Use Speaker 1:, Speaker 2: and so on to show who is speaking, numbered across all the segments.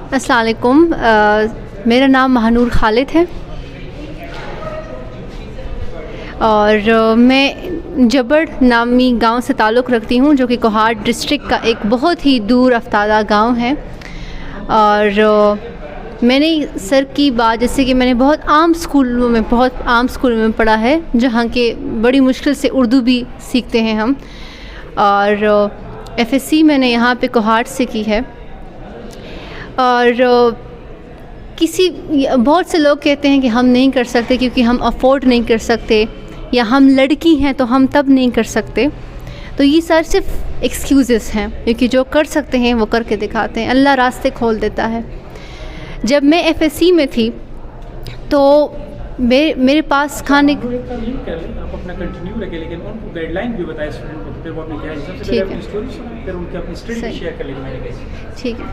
Speaker 1: अस्सलाम वालेकुम। मेरा नाम महानूर खालिद है और मैं जबड़ नामी गांव से ताल्लुक़ रखती हूं, जो कि कोहाट डिस्ट्रिक्ट का एक बहुत ही दूर अफ्तादा गांव है। और मैंने सर की बात, जैसे कि मैंने बहुत आम स्कूलों में पढ़ा है, जहाँ के बड़ी मुश्किल से उर्दू भी सीखते हैं हम। और एफएससी मैंने यहाँ पे कोहाट से की है। और बहुत से लोग कहते हैं कि हम नहीं कर सकते क्योंकि हम अफोर्ड नहीं कर सकते, या हम लड़की हैं तो हम तब नहीं कर सकते। तो ये सारे सिर्फ एक्सक्यूज़ेस हैं, क्योंकि जो कर सकते हैं वो करके दिखाते हैं। अल्लाह रास्ते खोल देता है। जब मैं एफएससी में थी तो मेरे पास खाने
Speaker 2: आप अपना कंटिन्यू रखें, लेकिन उनको गाइडलाइन भी बताएं स्टूडेंट को, फिर वो अपनी क्या है सबसे पहले अपनी स्टोरी सुनाएं, फिर उनकी अपनी स्टडी शेयर कर लेंगे। मैंने कहा
Speaker 1: ठीक है,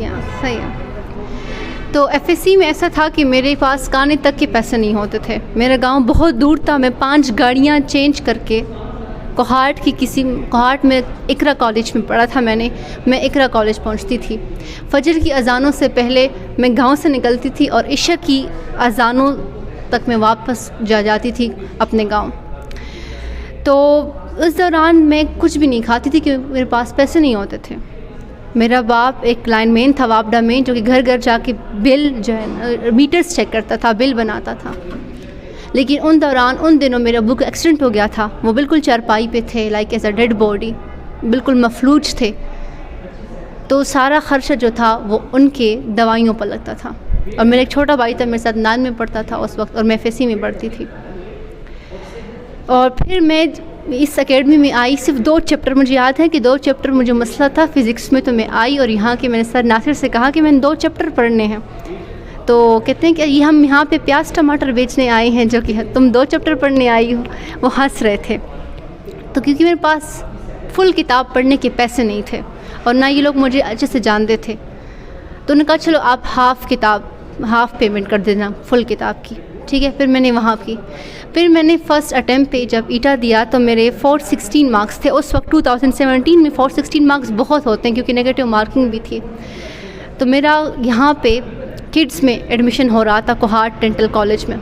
Speaker 1: या सही है। तो एफएससी में ऐसा था कि मेरे पास खाने तक के पैसे नहीं होते थे। मेरा गांव बहुत दूर था। मैं 5 गाड़ियां चेंज करके कोहाट में इकरा कॉलेज में पढ़ा था मैं इकरा कॉलेज पहुंचती थी। फजर की अज़ानों से पहले मैं गांव से निकलती थी और इशा की अज़ानों तक मैं वापस जाती थी अपने गांव। तो उस दौरान मैं कुछ भी नहीं खाती थी क्योंकि मेरे पास पैसे नहीं होते थे। मेरा बाप एक लाइनमैन था वापडा में, जो कि घर घर जाके बिल जो है मीटर्स चेक करता था, बिल बनाता था। लेकिन उन दिनों मेरे अब्बू का एक्सीडेंट हो गया था। वो बिल्कुल चारपाई पे थे, like as a dead body, बिल्कुल मफलूज थे। तो सारा खर्चा जो था वो उनके दवाइयों पर लगता था। और मेरा एक छोटा भाई था, मेरे साथ 9 में पढ़ता था उस वक्त, और मैं एफएससी में पढ़ती थी। और फिर मैं इस एकेडमी में आई। सिर्फ 2 चैप्टर मुझे याद है कि 2 चैप्टर मुझे मसला था फ़िज़िक्स में, तो मैं आई और यहाँ के मैंने सर नासिर से कहा कि मैंने 2 चैप्टर पढ़ने हैं। तो कहते हैं कि हम यहाँ पे प्याज टमाटर बेचने आए हैं, जो कि तुम 2 चैप्टर पढ़ने आई हो। वो हंस रहे थे। तो क्योंकि मेरे पास फुल किताब पढ़ने के पैसे नहीं थे और ना ये लोग मुझे अच्छे से जानते थे, तो उन्होंने कहा चलो आप हाफ़ पेमेंट कर देना फुल किताब की। ठीक है, फिर मैंने वहाँ की। फिर मैंने फ़र्स्ट अटैम्प्ट पे जब ईटा दिया तो मेरे 416 मार्क्स थे। उस वक्त 2017 में 416 मार्क्स बहुत होते हैं, क्योंकि नेगेटिव मार्किंग भी थी। तो मेरा यहाँ पे किड्स में एडमिशन हो रहा था कोहाट डेंटल कॉलेज में,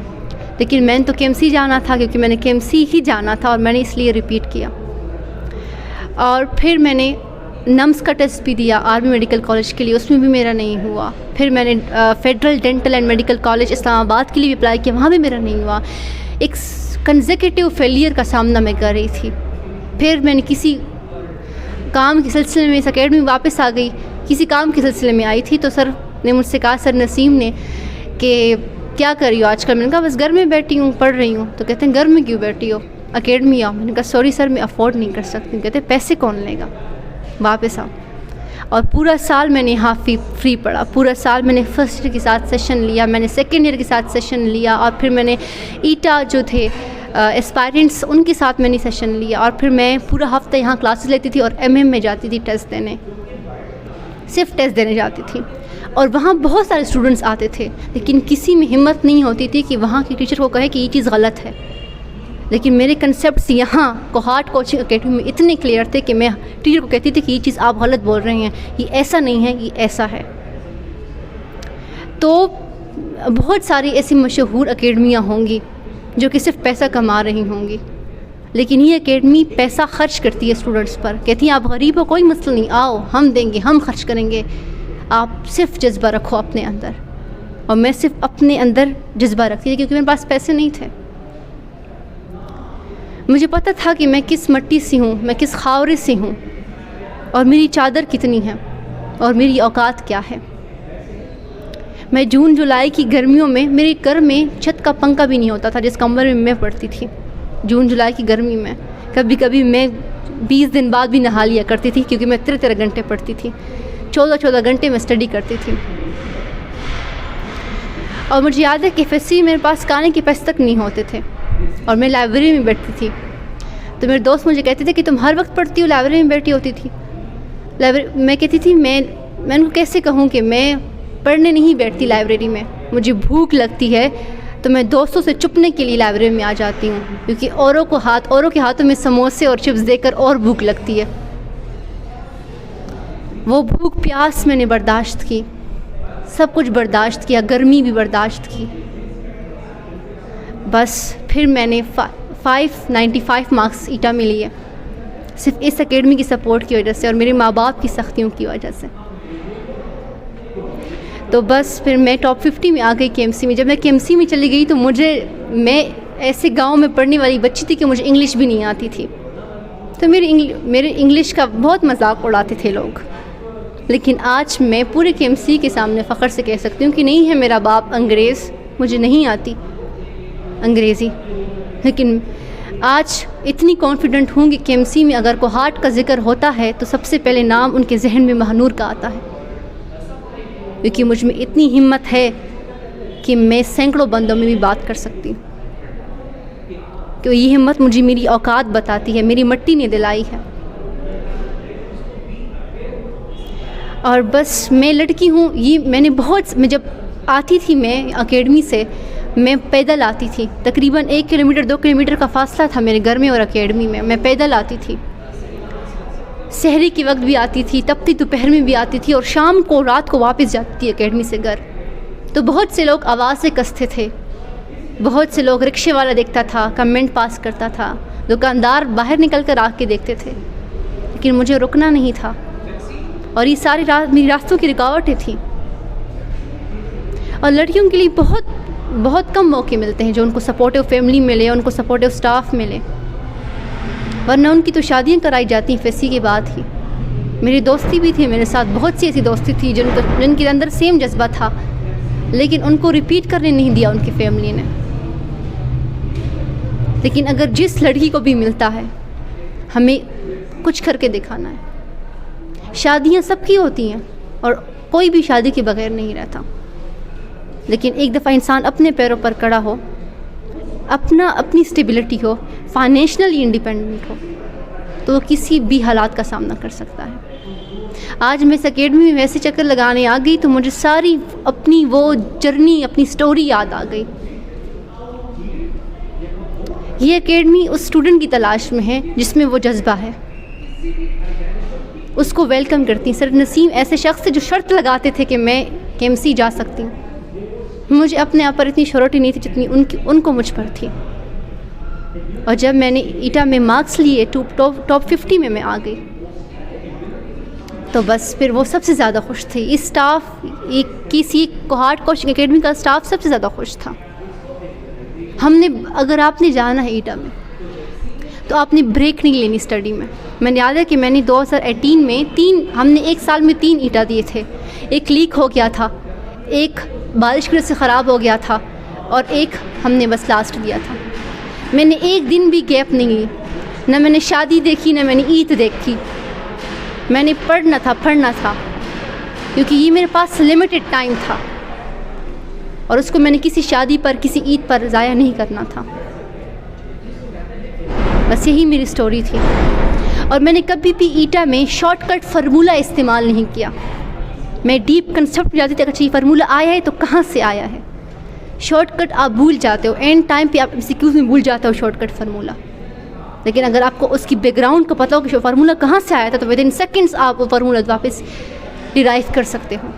Speaker 1: लेकिन मैंने तो केएमसी जाना था, क्योंकि मैंने केएमसी ही जाना था और मैंने इसलिए रिपीट किया। और फिर मैंने नम्स का टेस्ट भी दिया आर्मी मेडिकल कॉलेज के लिए, उसमें भी मेरा नहीं हुआ। फिर मैंने federal dental and medical college Islamabad के लिए भी अप्लाई किया, वहाँ भी मेरा नहीं हुआ। एक कंसेक्यूटिव फेलियर का सामना मैं कर रही थी। फिर मैंने किसी काम के सिलसिले में इस अकेडमी वापस आ गई। किसी काम के सिलसिले में आई थी तो सर ने मुझसे कहा, सर नसीम ने, कि क्या कर रही हो आजकल? मैंने कहा बस घर में बैठी हूँ, पढ़ रही हूँ। तो कहते हैं घर में क्यों बैठी हो, अकेडमी आओ। मैंने कहा सॉरी सर, मैं अफोर्ड नहीं कर सकती। कहते पैसे कौन लेगा, वापस आओ। और पूरा साल मैंने यहाँ फ्री पढ़ा। पूरा साल मैंने फर्स्ट ईयर के साथ सेशन लिया, मैंने सेकेंड ईयर के साथ सेशन लिया, और फिर मैंने ईटा जो थे एस्पायरेंट्स उनके साथ मैंने सेशन लिया। और फिर मैं पूरा हफ्ता यहाँ क्लासेस लेती थी और एमएम में जाती थी टेस्ट देने, सिर्फ टेस्ट देने जाती थी। और वहाँ बहुत सारे स्टूडेंट्स आते थे, लेकिन किसी में हिम्मत नहीं होती थी कि वहाँ की टीचर को कहे कि ये चीज़ गलत है। लेकिन मेरे कंसेप्ट्स यहाँ कोहाट कोचिंग अकेडमी में इतने क्लियर थे कि मैं टीचर को कहती थी कि ये चीज़ आप गलत बोल रहे हैं, ये ऐसा नहीं है, ये ऐसा है। तो बहुत सारी ऐसी मशहूर अकेडमियाँ होंगी जो कि सिर्फ पैसा कमा रही होंगी, लेकिन ये एकेडमी पैसा खर्च करती है स्टूडेंट्स पर। कहती हैं आप गरीब हो, कोई मसला नहीं, आओ हम देंगे, हम खर्च करेंगे, आप सिर्फ जज्बा रखो अपने अंदर। और मैं सिर्फ अपने अंदर जज्बा रखती थी, क्योंकि मेरे पास पैसे नहीं थे। मुझे पता था कि मैं किस मिट्टी से हूँ, मैं किस खावरे से हूँ, और मेरी चादर कितनी है और मेरी औकात क्या है। मैं जून जुलाई की गर्मियों में मेरे घर में छत का पंखा भी नहीं होता था जिस कमरे में मैं पढ़ती थी। जून जुलाई की गर्मी में कभी कभी मैं 20 दिन बाद भी नहा लिया करती थी, क्योंकि मैं 13 घंटे पढ़ती थी, 14 घंटे में स्टडी करती थी। और मुझे याद है कि एफएससी मेरे पास खाने के पैसे तक नहीं होते थे और मैं लाइब्रेरी में बैठती थी। तो मेरे दोस्त मुझे कहते थे कि तुम हर वक्त पढ़ती हो, लाइब्रेरी में बैठी होती थी। मैं कहती थी मैं उनको कैसे कहूँ कि मैं पढ़ने नहीं बैठती लाइब्रेरी में, मुझे भूख लगती है तो मैं दोस्तों से छुपने के लिए लाइब्रेरी में आ जाती हूँ, क्योंकि औरों के हाथों में समोसे और चिप्स देखकर और भूख लगती है। वो भूख प्यास मैंने बर्दाश्त की, सब कुछ बर्दाश्त किया, गर्मी भी बर्दाश्त की। बस फिर मैंने 595 मार्क्स ईटा में लिए, सिर्फ इस एकेडमी की सपोर्ट की वजह से और मेरे माँ बाप की सख्तियों की वजह से। तो बस फिर मैं टॉप 50 में आ गई केएमसी में। जब मैं केएमसी में चली गई तो मैं ऐसे गांव में पढ़ने वाली बच्ची थी कि मुझे इंग्लिश भी नहीं आती थी, तो मेरे इंग्लिश का बहुत मजाक उड़ाते थे लोग। लेकिन आज मैं पूरे केएमसी के सामने फ़ख्र से कह सकती हूँ कि नहीं है मेरा बाप अंग्रेज़, मुझे नहीं आती अंग्रेज़ी, लेकिन आज इतनी कॉन्फिडेंट हूँ कि केएमसी में अगर कोहाट का जिक्र होता है तो सबसे पहले नाम उनके जहन में महानूर का आता है, क्योंकि मुझ में इतनी हिम्मत है कि मैं सैकड़ों बंदों में भी बात कर सकती हूँ। क्यों ये हिम्मत मुझे मेरी औकात बताती है, मेरी मट्टी ने दिलाई है। और बस मैं लड़की हूँ, ये मैं जब आती थी मैं एकेडमी से, मैं पैदल आती थी। तकरीबन 1 किलोमीटर 2 किलोमीटर का फासला था मेरे घर में और एकेडमी में। मैं पैदल आती थी, सहरी के वक्त भी आती थी, तपती दोपहर में भी आती थी और शाम को रात को वापस जाती थी एकेडमी से घर। तो बहुत से लोग आवाज़ से कसते थे, बहुत से लोग रिक्शे वाला देखता था, कमेंट पास करता था, दुकानदार बाहर निकल कर आके देखते थे, लेकिन मुझे रुकना नहीं था। और ये सारी मेरी रास्तों की रुकावटें थी। और लड़कियों के लिए बहुत कम मौके मिलते हैं जो उनको सपोर्टिव फैमिली मिले, उनको सपोर्टिव स्टाफ मिले, वरना उनकी तो शादियाँ कराई जाती हैं फैसी के बाद ही। मेरी दोस्ती भी थी मेरे साथ, बहुत सी ऐसी दोस्ती थी जिनके अंदर सेम जज्बा था, लेकिन उनको रिपीट करने नहीं दिया उनकी फैमिली ने। लेकिन अगर जिस लड़की को भी मिलता है, हमें कुछ करके दिखाना है। शादियाँ सबकी होती हैं और कोई भी शादी के बगैर नहीं रहता, लेकिन एक दफ़ा इंसान अपने पैरों पर खड़ा हो, अपनी स्टेबिलिटी हो, फाइनेंशियली इंडिपेंडेंट हो, तो वो किसी भी हालात का सामना कर सकता है। आज मैं इस एकेडमी में वैसे चक्कर लगाने आ गई तो मुझे सारी अपनी वो जर्नी, अपनी स्टोरी याद आ गई। ये एकेडमी उस स्टूडेंट की तलाश में है जिसमें वो जज्बा है, उसको वेलकम करती। सर नसीम ऐसे शख्स थे जो शर्त लगाते थे कि मैं केएमसी जा सकती हूँ। मुझे अपने आप पर इतनी श्योरिटी नहीं थी जितनी उनको मुझ पर थी। और जब मैंने ईटा में मार्क्स लिए, टॉप 50 में मैं आ गई, तो बस फिर वो सबसे ज़्यादा खुश थे। इस स्टाफ किसी कोहाट कोचिंग एकेडमी का स्टाफ सबसे ज़्यादा खुश था। अगर आपने जाना है ईटा में तो आपने ब्रेक नहीं लेनी स्टडी में। मैंने याद है कि मैंने 2018 में हमने एक साल में 3 ईटा दिए थे। एक लीक हो गया था, एक बारिश की वजह से ख़राब हो गया था और एक हमने बस लास्ट दिया था। मैंने एक दिन भी गैप नहीं ली, न मैंने शादी देखी न मैंने ईद देखी। मैंने पढ़ना था, क्योंकि ये मेरे पास लिमिटेड टाइम था और उसको मैंने किसी शादी पर, किसी ईद पर ज़ाया नहीं करना था। बस यही मेरी स्टोरी थी। और मैंने कभी भी ईटा में शॉर्टकट फार्मूला इस्तेमाल नहीं किया। मैं डीप कंसेप्ट में जाती थी, अच्छा ये फार्मूला आया है तो कहाँ से आया है। शॉर्टकट आप भूल जाते हो, एंड टाइम पे आप एमसीक्यूज़ में भूल जाते हो शॉर्टकट फार्मूला। लेकिन अगर आपको उसकी बैकग्राउंड का पता हो कि फार्मूला कहाँ से आया था, तो विद इन सेकेंड्स आप वो फार्मूला वापस डिराइव कर सकते हो।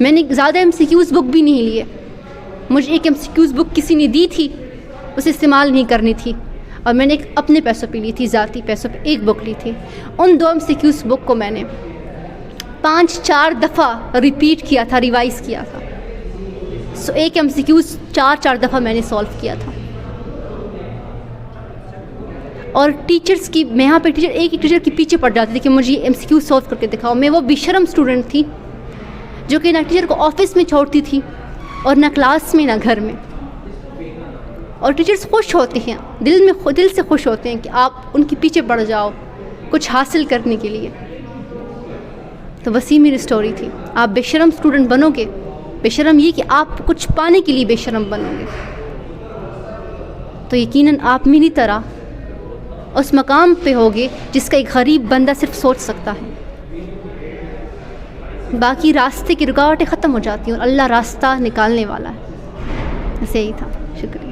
Speaker 1: मैंने ज़्यादा एमसीक्यूज़ बुक भी नहीं लिए। मुझे एक एमसीक्यूज़ बुक किसी ने दी थी, उसे इस्तेमाल नहीं करनी थी, और मैंने एक अपने पैसों पे ली थी, ज़ाती पैसों पे एक बुक ली थी। उन 2 एमसीक्यूज़ बुक को मैंने 5-4 दफ़ा रिपीट किया था, रिवाइज़ किया था। सो एक एमसीक्यूज़ 4-4 दफ़ा मैंने सॉल्व किया था। और टीचर्स की, मैं यहाँ पे एक ही टीचर के पीछे पड़ जाती थी कि मुझे एमसीक्यू सॉल्व करके दिखाओ। मैं वो बेशर्म स्टूडेंट थी जो कि ना टीचर को ऑफिस में छोड़ती थी और ना क्लास में ना घर में। और टीचर्स खुश होते हैं, दिल से खुश होते हैं कि आप उनके पीछे पड़ जाओ कुछ हासिल करने के लिए। तो बस ये मेरी स्टोरी थी। आप बेशर्म स्टूडेंट बनोगे, बेशर्म ये कि आप कुछ पाने के लिए बेशर्म बनोगे, तो यकीनन आप मेरी तरह उस मकाम पे होगे जिसका एक गरीब बंदा सिर्फ सोच सकता है। बाकी रास्ते की रुकावटें ख़त्म हो जाती हैं और अल्लाह रास्ता निकालने वाला है। ऐसे ही था। शुक्रिया।